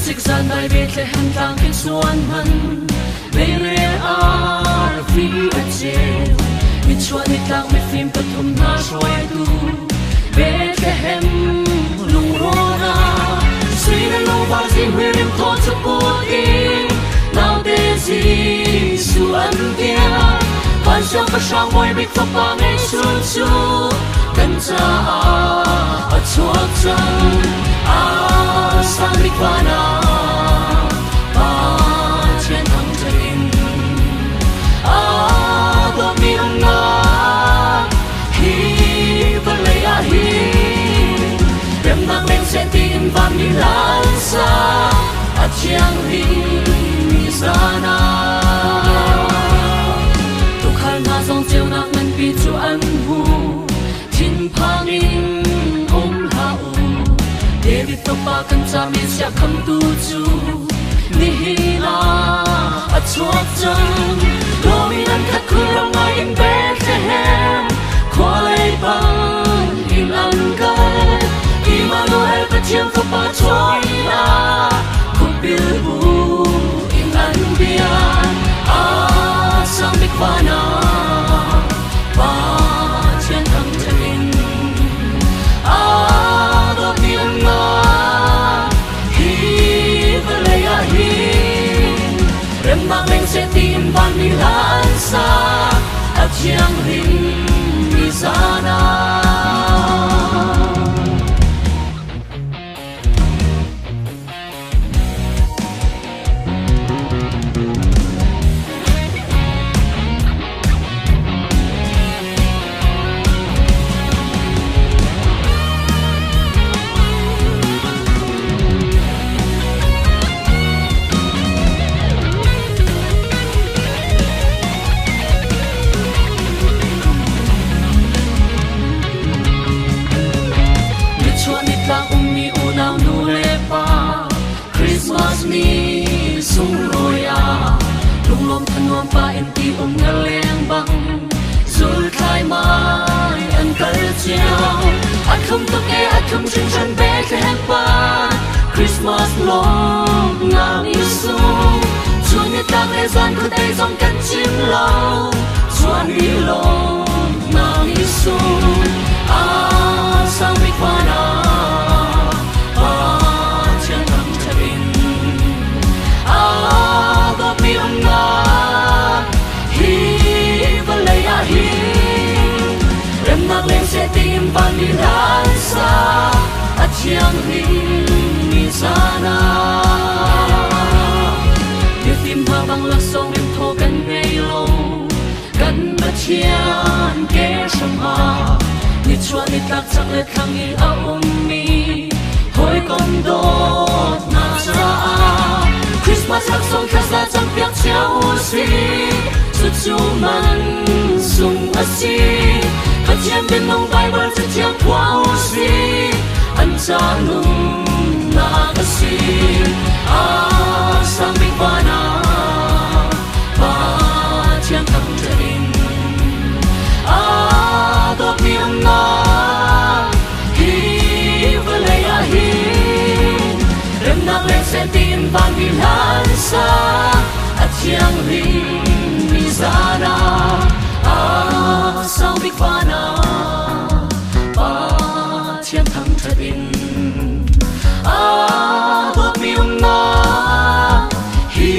Music zan dai Bethlehem tang kin suan man Beire ar fi a che Mi chuan ni tang mi phim pathum na shoi tu Bethlehem lung rona Sri na lo ba zi hwirim to chu pu in Now de zi su an dia Pan siang pa siang moi big fa pa ngay sun su Kan cha a chuak chang sang big fa na Pa chen thang charin Do mi ang na Hi va lay a hi Rem nak leng se tin van mi lan sa At chiang hi mi sana Tukhal na song chiu nak man pi chu an hu Thin phang in ha u David to pa kan cha mi sia kham tu chu Ni hi na a chuak chang Do mi nan khat khul rong ngai in Bethlehem Khwa lay bang in an kai Emmanuel pa chiang fa pa choi na Khúc bil bu in an bian sang big fa na Pa chen thang charin Do mi ang na Hi va lay a hi Rem mak leng se tin van mi lan sa At chiang rin mi sana Christmas ni sung roya lung lom than nuam pa en ti nga leng bang zul khai mai an kal chiao at khum to ke at khum chin chan Bethlehem pa Christmas long nga ni su chuan ni tang le zan khu dai zong kan chim lo chuan ni long nga ni su sang big fa na sẽ tìm van mi lan xa at chiang rin mi sana như tim hoa băng lạc sông em thô cần ngay lâu cần bất chiang kẻ sông hà như chuan như tak chắc lệ khang y áo mi hồi con đốt na ra Christmas lạc sông khát ra chẳng biết chéo gì suốt chu man sung a si Hãy chém bên nông Bible sẽ chém qua si anh cha nung na cái si sang big fa na ba chém thằng charin đốt miệng na hi va lay a hi rem nak leng sẽ tin van mi lan sa at chiang rin mi zana sang big fa na Pa chen thang charin đốt miệng na Hi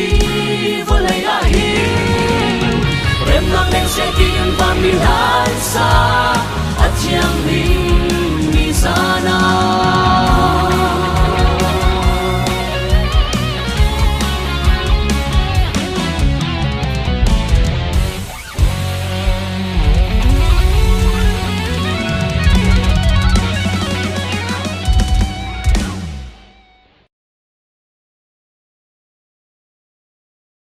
va lay a hi Rem nak leng se tin van mi lan sa